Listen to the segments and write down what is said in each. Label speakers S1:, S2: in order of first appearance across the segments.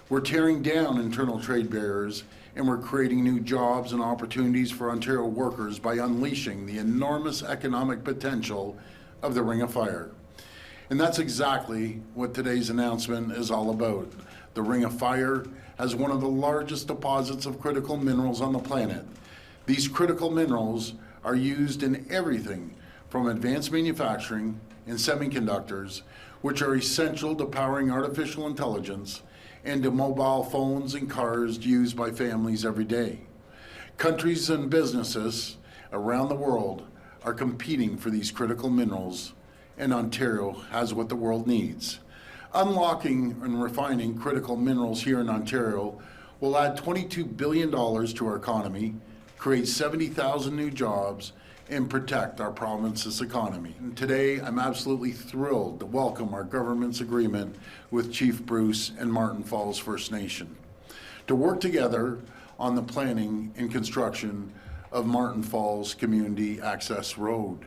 S1: We're tearing down internal trade barriers, and we're creating new jobs and opportunities for Ontario workers by unleashing the enormous economic potential of the Ring of Fire. And that's exactly what today's announcement is all about. The Ring of Fire has one of the largest deposits of critical minerals on the planet. These critical minerals are used in everything from advanced manufacturing and semiconductors, which are essential to powering artificial intelligence, and to mobile phones and cars used by families every day. Countries and businesses around the world are competing for these critical minerals, and Ontario has what the world needs. Unlocking and refining critical minerals here in Ontario will add $22 billion to our economy, create 70,000 new jobs, and protect our province's economy. And today, I'm absolutely thrilled to welcome our government's agreement with Chief Bruce and Marten Falls First Nation to work together on the planning and construction of Marten Falls Community Access Road.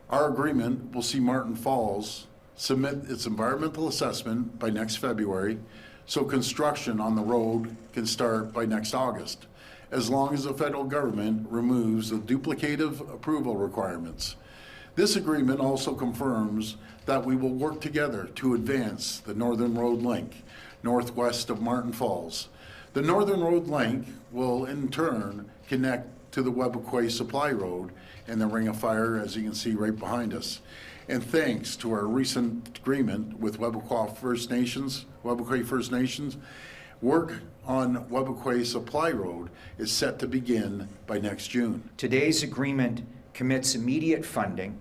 S1: Our agreement will see Marten Falls submit its environmental assessment by next February, so construction on the road can start by next August, as long as the federal government removes the duplicative approval requirements. This agreement also confirms that we will work together to advance the Northern Road Link, northwest of Marten Falls. The Northern Road Link will in turn connect to the Webequie Supply Road and the Ring of Fire, as you can see right behind us. And thanks to our recent agreement with Webequie First Nations, work on Webequie Supply Road is set to begin by next June.
S2: Today's agreement commits immediate funding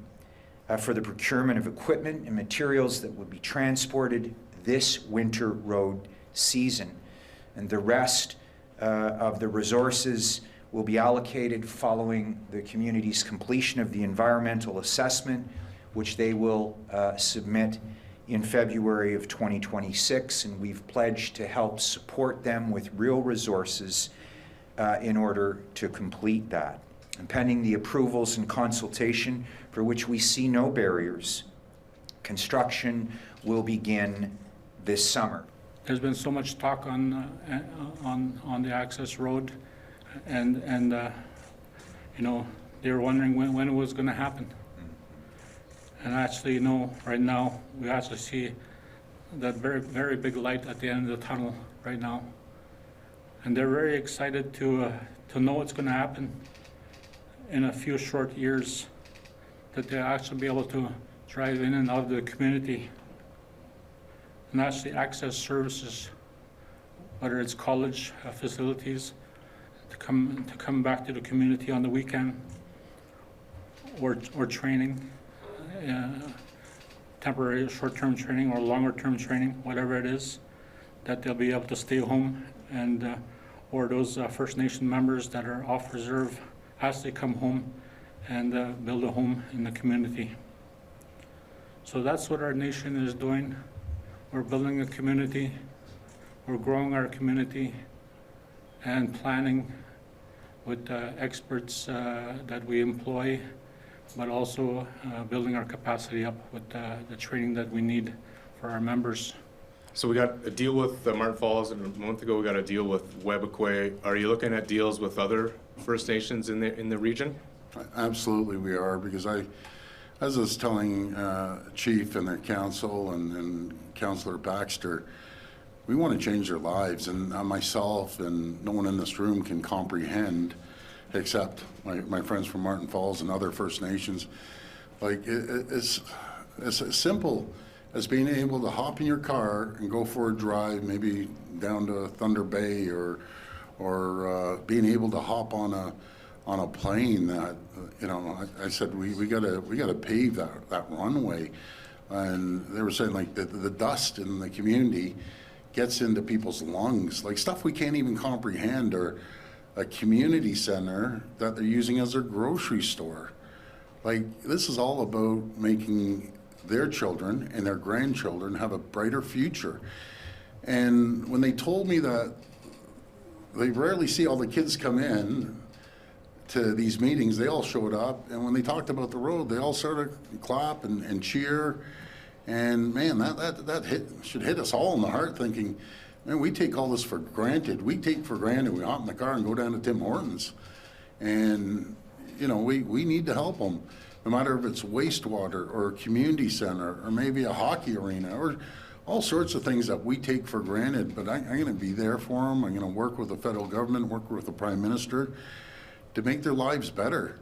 S2: for the procurement of equipment and materials that will be transported this winter road season. And the rest of the resources will be allocated following the community's completion of the environmental assessment, which they will submit in February of 2026, and we've pledged to help support them with real resources in order to complete that. And pending the approvals and consultation, for which we see no barriers, construction will begin this summer.
S3: There's been so much talk on the access road, and you know, they were wondering when it was going to happen. And actually, you know, right now we actually see that very big light at the end of the tunnel right now, and they're very excited to know what's going to happen in a few short years, that they'll actually be able to drive in and out of the community and actually access services, whether it's college facilities, to come back to the community on the weekend, or training. Temporary short-term training or longer-term training, whatever it is, that they'll be able to stay home, and or those First Nation members that are off reserve as they come home and build a home in the community. So that's what our nation is doing. We're building a community, we're growing our community, and planning with experts that we employ, but also building our capacity up with the training that we need for our members.
S4: So we got a deal with Marten Falls, and a month ago we got a deal with Webequie. Are you looking at deals with other First Nations in the region?
S1: Absolutely we are, because as I was telling Chief and their council and Councillor Baxter, we want to change their lives, and myself and no one in this room can comprehend, except my friends from Marten Falls and other First Nations. Like, it's as simple as being able to hop in your car and go for a drive, maybe down to Thunder Bay, or being able to hop on a plane. That, you know, I said we gotta pave that runway, and they were saying, like, the dust in the community gets into people's lungs, like stuff we can't even comprehend, or a community center that they're using as their grocery store. Like, this is all about making their children and their grandchildren have a brighter future. And when they told me that they rarely see all the kids come in to these meetings, they all showed up, and when they talked about the road, they all started to clap and cheer. And man, that should hit us all in the heart, thinking, And we take all this for granted. We take for granted, we hop in the car and go down to Tim Hortons. And, you know, we need to help them, no matter if it's wastewater or a community center or maybe a hockey arena or all sorts of things that we take for granted. But I'm going to be there for them. I'm going to work with the federal government, work with the Prime Minister to make their lives better.